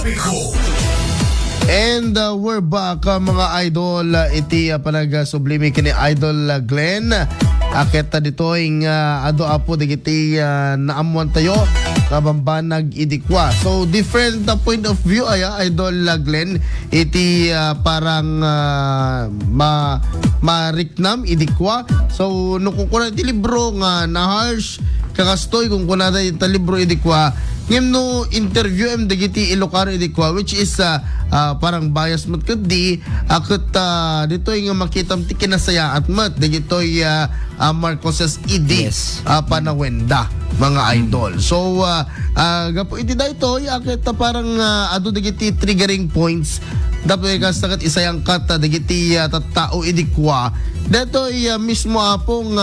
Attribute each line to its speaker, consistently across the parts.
Speaker 1: Tropiko.
Speaker 2: And we're back mga idol. Iti panag sublime kini Idol Glenn. Aketa dito ing ado apo digiti naamuan tayo kabambanag idikwa. So different point of view aya Idol Glenn. Iti parang mariknam idikwa. So no kung kuna iti libro nga na harsh kakastoy kung kuna iti libro idikwa. Ngem no interview em dagiti Ilocano idikwa, which is parang bias mat kadi akit dito nga makitam ti kinasaya at mat dagito Marcoses idi
Speaker 3: Yes.
Speaker 2: panawenda mga idol. So gapo iti dayto akit parang adu dagiti triggering points dapat kastakat isayang kata dagiti tattao idikwa dito mismo apong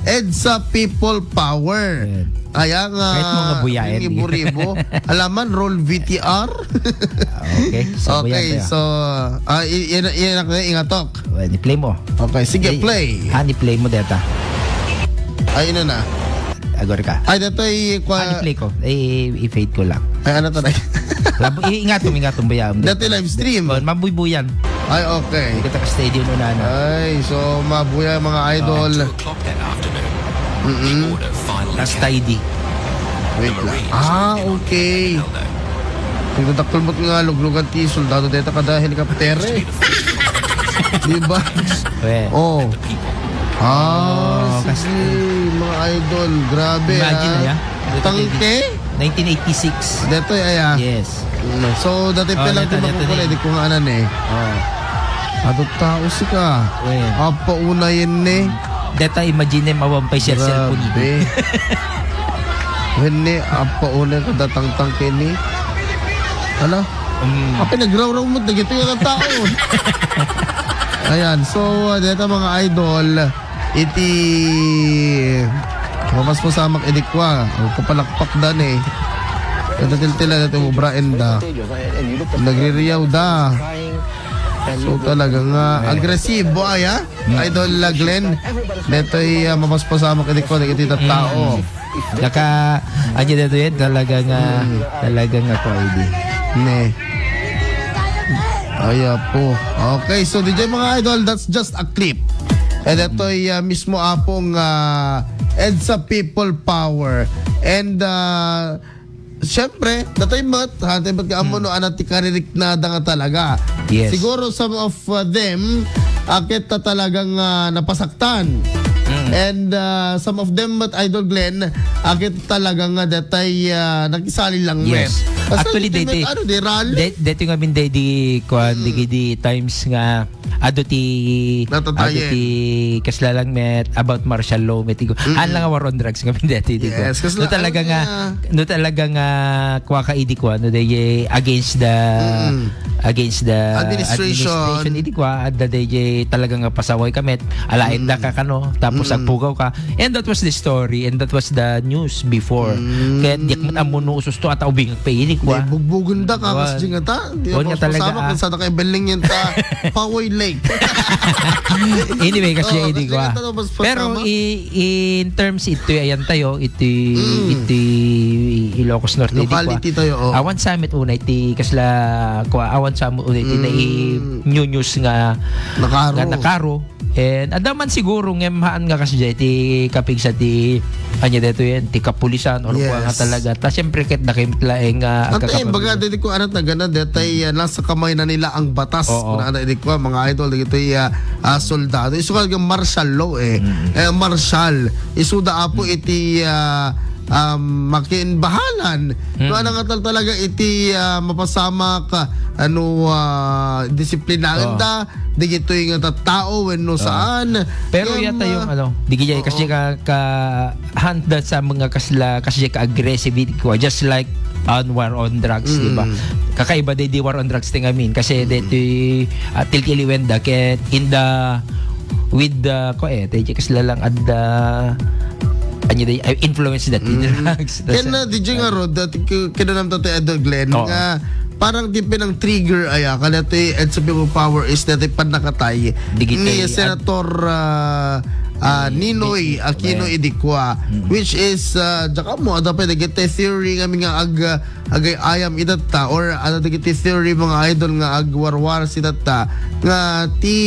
Speaker 2: EDSA People Power. Kaya nga
Speaker 3: kahit mga buyain.
Speaker 2: Ibo-ribo. Alaman, roll VTR.
Speaker 3: Okay. So,
Speaker 2: okay, so yan ingatok.
Speaker 3: i-play mo.
Speaker 2: Okay, sige, play.
Speaker 3: i-play mo data.
Speaker 2: Ay, ina na.
Speaker 3: Agor ka.
Speaker 2: Ay, dito
Speaker 3: i-play ko. I-fade ko lang.
Speaker 2: Ay, ano to na?
Speaker 3: Ingatong bayam.
Speaker 2: Dito live stream.
Speaker 3: Mabuy-buyan.
Speaker 2: Ay, okay.
Speaker 3: Hindi ka stadium na na.
Speaker 2: Ay, so mabuya mga idol.
Speaker 1: 2 o'clock that afternoon, the order finally
Speaker 3: Rasta ID.
Speaker 2: Wait lang. Okay. Nagtatakol mo't nga luglugan ti soldado dito kada helikopter eh. Diba? Oh.
Speaker 3: Kasi
Speaker 2: Sige, mga idol. Grabe
Speaker 3: imagine na yan.
Speaker 2: Tangke?
Speaker 3: 1986.
Speaker 2: Dito aya.
Speaker 3: Yes.
Speaker 2: So, dati pa lang
Speaker 3: dito,
Speaker 2: di makukulay. Di ko nga anan eh. Ato tao si ka.
Speaker 3: Well.
Speaker 2: Apa una yan eh.
Speaker 3: Data imagine mawampay siya cellphone ni.
Speaker 2: Grabe. Wene, apa una ka datang-tang kini. Ano? Apa nagraw-raw mo. Dagito yung tao. Ayan. So, dito mga idol. Iti mamas mo samak edikwa. O kapalakpak dan eh. Kadatil-tila dito mo braenda. Nagririyaw da. So talagang agresibo ay Idol Glenn. Dito'y mamaspasamak edikwa. Nagitita tao.
Speaker 3: Ano dito yan? Talagang ako ID.
Speaker 2: Ne. Ay po. Okay, so DJ mga idol, that's just a clip. And ito'y mismo apong EDSA People Power. And siyempre, dato'y mat, hatay ba't ka mo no anati karirik na nga talaga.
Speaker 3: Yes.
Speaker 2: Siguro some of them, akit talagang napasaktan. And some of them, but Idol Glenn, akit talagang datay nakisali lang
Speaker 3: Yes.
Speaker 2: met.
Speaker 3: Actually, dati,
Speaker 2: ano, di rally?
Speaker 3: dati nga min di times nga ado ti kasla lang met about martial law met igo. Han lang nga war on drugs nga min dati di ko.
Speaker 2: Yes, kasla,
Speaker 3: no talaga nga kwa ka idi ko no day against the administration idi ko at the day talaga nga pasaway kamet alain da ka kano tapos agpugaw ka, and that was the story and that was the news before. Kaya diak mat amuno ususto at ubing paini ko.
Speaker 2: Bugbugun da ka kasi nga ta. Di
Speaker 3: Huwag nga talaga,
Speaker 2: pasama kung saan kay Beling yan ta. Paway Lake.
Speaker 3: Anyway, kasi hindi ko.
Speaker 2: kasi nga mas
Speaker 3: Pero
Speaker 2: pasama.
Speaker 3: in terms ito ayan tayo, ito Ilocos Norte
Speaker 2: Locality tayo, oh.
Speaker 3: Awan summit una iti kasla ko awan summit una iti na new news nga nakaro. And adaman siguro ngemhaan nga kasi iti kapig sa ti anya dito yan ti kapulisan or
Speaker 2: Yes.
Speaker 3: nga talaga ta syempre ket nakimtlaeng
Speaker 2: Antay, baga dito ko anat na gana detay nasa kamay na nila ang batas.
Speaker 3: Oo.
Speaker 2: Kung ano ko mga idol dito soldado. Isu ka martial law martial. Isuda apo iti makiinbahalan. No ano nga talaga iti mapasama ka disiplinaan da digito yung tao when no saan.
Speaker 3: Pero yata yung digijay kasi ka handa sa mga kasla kasi ka aggressive ko just like on war on drugs, di ba? Kakaiba di war on drugs tingamin kasi dito tiltiliwenda ket in the with the kasla lang at the influence that drugs.
Speaker 2: Kaya DJ nga Rod, kinanam to Idol Glenn nga parang di pinang trigger aya kanati EDSA People Power is dati pan nakatay ni Senator Ninoy Aquino Idikwa, which is jaka mo dapat dagiti theory nga nga agay ayam idata or ada dagiti theory mga idol nga agwarwar sidata nga ti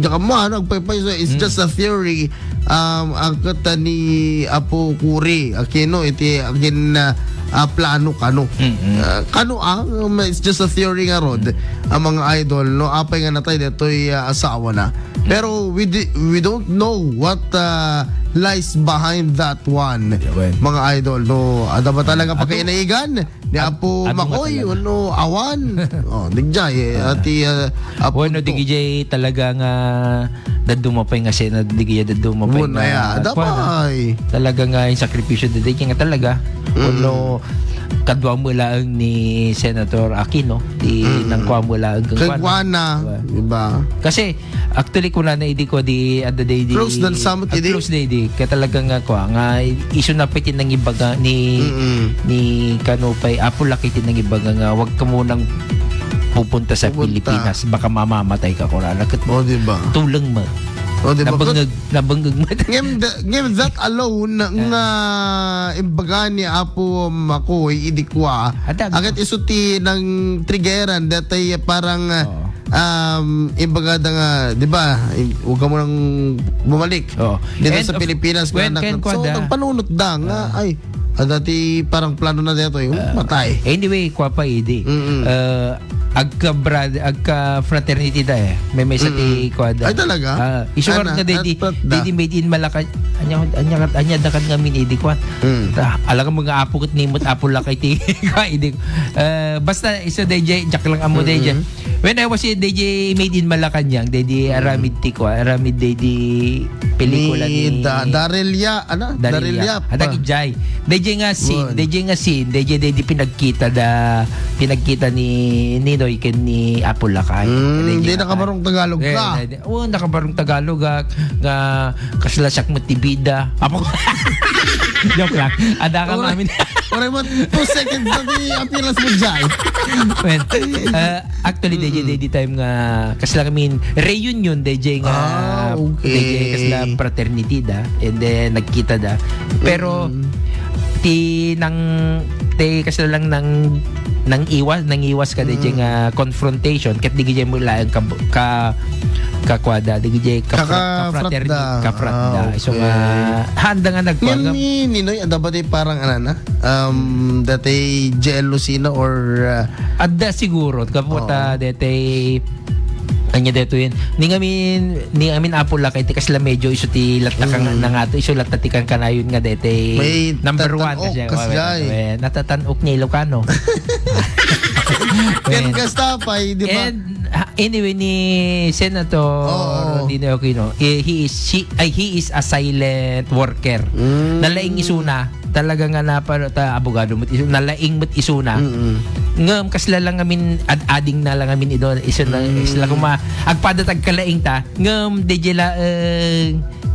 Speaker 2: jaka mo nagpaypay, so it's just a theory ang kata ni Apo Kuri Aquino iti agin plano kano. Kano it's just a theory nga rod ang mga idol no apay nga natay detoy asawa na. Pero we don't know what lies behind that one. Mga idol no ada ba talaga pagkainaigan ni Apo Makoy no awan. Digjay ati Apo
Speaker 3: Bueno digijay talaga nga dadumapay nga siya na digijay dadumapay
Speaker 2: nga dapay
Speaker 3: talaga nga yung sakripisyo digijay nga talaga no kadwa mo lang ni Senator Aquino di nang kwa mo lang kang
Speaker 2: kwana diba
Speaker 3: kasi actually kuna na idi ko di at the day di
Speaker 2: close dan samot idi
Speaker 3: close day di kaya talaga nga kwa nga iso na pitin ng ibaga ni Kanupay Apo lakitin ng ibaga nga wag ka munang pupunta sa Pilipinas baka mamamatay ka kurala kat
Speaker 2: mo diba
Speaker 3: tulang mo
Speaker 2: diba?
Speaker 3: Nabangag mo
Speaker 2: ngem that alone nga imbaga ni Apo Makoy Idikwa agad isuti ng triggeran datay parang imbaga da nga di ba huwag ka mo nang bumalik dito sa Pilipinas so nagpanunot da nga ay dati parang plano na dito matay
Speaker 3: anyway kwa pa idi agka fraternity da may sa ti kwada
Speaker 2: ay talaga
Speaker 3: isuwar nga dedi made in Malacan anya da kan ngamin idi kwa ala ka mga apo ket nimot apo lakay ti kwa idi basta isa DJ jak lang amo DJ when I was in DJ made in Malacanang dedi aramid ti kwa aramid dedi pelikula ni
Speaker 2: Darelia Darelia
Speaker 3: ada kijay DJ nga scene DJ dedi pinagkita ni Ninoy ken ni Apo Lakay.
Speaker 2: Hindi nakabarong Tagalog ka.
Speaker 3: Oo, nakabarong Tagalog nga kaslasak mo tibida. Apo. Joke lang. Ada ka namin.
Speaker 2: Oray mo 2 seconds na di appearance mo dyan.
Speaker 3: Well, actually DJ time nga kasla kami reunion DJ nga DJ kasla fraternity da and then nagkita da. Pero kasi lang nang iwas ka DJ nga confrontation ket digay mo lang kakwada digay kafratda so nga handa nga nagpangam
Speaker 2: ni Ninoy ada ba di parang dati jealousy na or
Speaker 3: adda siguro kaputa dati anya deto yun ni amin Apo Lakay ti kasla medyo iso ti latakang na nga to iso latatikan kanayon nga dete number 1 kasi natatanok niya Ilocano
Speaker 2: ken kastapay di ba
Speaker 3: anyway ni Senator Ninoy Aquino he is a silent worker nalaing isuna talaga nga abogado mo nalaing mo't isuna ngam kasla lang amin ading na lang amin idol iso na isla kuma agpadatag kalaing ta ngam dejela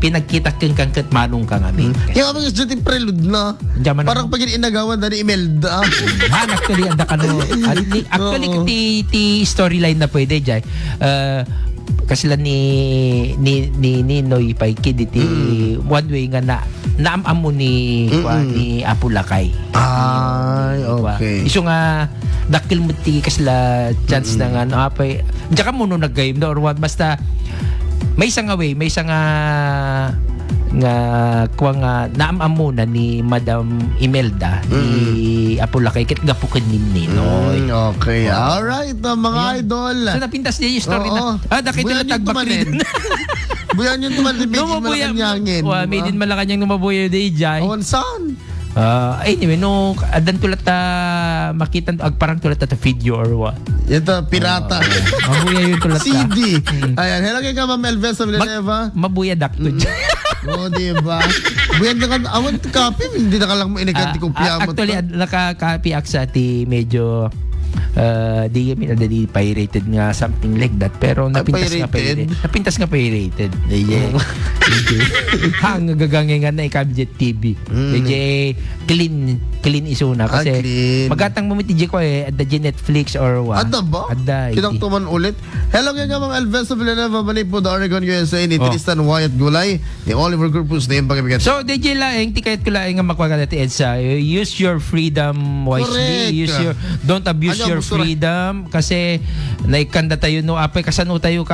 Speaker 3: pinagkita kang ket manong kang amin
Speaker 2: yung aming juti prelude na parang pag inagawan na ni Imelda
Speaker 3: actually anda kano actually ti storyline na pwede jay kasi lang ni Ninoy Paikid iti one way nga naamam mo ni Apo Lakay.
Speaker 2: Ay, okay.
Speaker 3: Iso nga dakil mo ti kasla chance na nga apay. Diyan ka mo nung nag-game or what basta may isang way, may isang nga kuha nga naamam muna ni Madam Imelda ni Apo Lakay ket gapuken ni Ninoy.
Speaker 2: Okay. Alright, mga idol.
Speaker 3: So napintas niya yung story na. Dakit na tagbak rin.
Speaker 2: Buyan yung tumal ni Made in Malacanangin.
Speaker 3: Made in Malacanang numabuya day jay.
Speaker 2: Awan saan?
Speaker 3: Anyway, no, adan tulat makita parang tulat ta video or what.
Speaker 2: Ito, pirata.
Speaker 3: Mabuya yung tulat
Speaker 2: CD. Ayan, hello kay ka Ma'am Elvesa Villanueva.
Speaker 3: Mabuya dakto dyan.
Speaker 2: Diba? Buyan na ka, awan copy, hindi na ka lang mo iniganti kopya mo.
Speaker 3: Actually, nakaka-copy aksa ti medyo di kami na di pirated nga something like that, pero napintas nga pirated. Hang gagangay nga na ikabjet TV. Clean isuna kasi
Speaker 2: clean.
Speaker 3: magatang mamiti ko at the Netflix or what.
Speaker 2: Ada ba?
Speaker 3: Ada.
Speaker 2: Kitang tuman ulit. Hello nga mga Alveso Villanueva, Manipo, the Oregon, USA, ni Tristan Wyatt Gulay, ni Oliver Corpus, na yung pagkabigat.
Speaker 3: So, DJ Laeng, tikayat ko laeng nga makwagana ti Edsa. Use your freedom wisely.
Speaker 2: Correct.
Speaker 3: Don't abuse
Speaker 2: Ano,
Speaker 3: your freedom kasi naikanda tayo no apay kasano tayo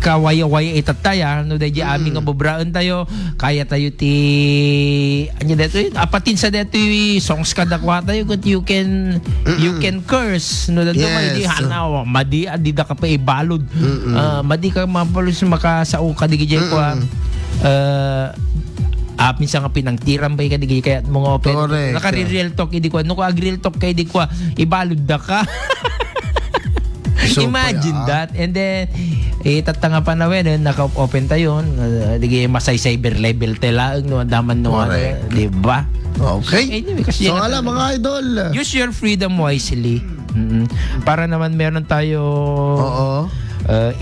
Speaker 3: kawaya-waya itataya no dahil aming nga bobraan tayo kaya tayo ti anya dito apatin sa dito songs kada kwa tayo kung you can curse no dahil di hanaw madi adi da ka pa ibalod madi ka mapalos makasao ka di gijay kwa minsan nga pinangtiran ba kadigay kaya mga open naka-real talk hindi ko no ko real talk kay di ko ibalod da ka. So, imagine that. And then, tatanga pa na naka-open tayo. Di masay cyber level tela. No, daman no. Di ba?
Speaker 2: Okay.
Speaker 3: Anyway, kasi
Speaker 2: so, alam mga idol.
Speaker 3: Use your freedom wisely. Para naman meron tayo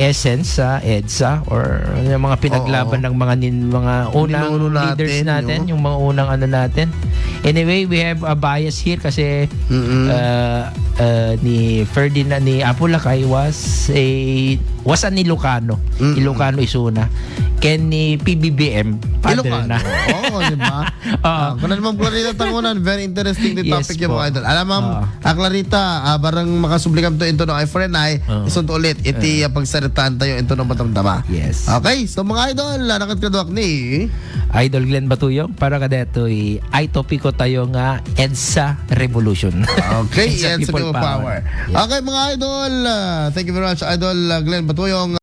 Speaker 3: essence sa EDSA or yung mga pinaglaban ng mga unang leaders natin, yung mga unang natin. Anyway, we have a bias here kasi ni Ferdinand ni Apulacay was an Ilocano. Ilocano isuna. Ken ni PBBM father na.
Speaker 2: Oo, di ba? Kung naman Clarita Tangunan, very interesting the topic yung mga idol. Alam ma'am, Clarita, barang makasublikam to into no ay friend ay isunto ulit iti pagsaritaan tayo into no matamtama.
Speaker 3: Yes.
Speaker 2: Okay, so mga idol, nakatkaduak ni
Speaker 3: Idol Glenn Batuyong para kadeto ay topiko tayo nga EDSA Revolution.
Speaker 2: Okay, EDSA People Power.
Speaker 3: Yes.
Speaker 2: Okay mga idol, thank you very much Idol Glenn Batuyong.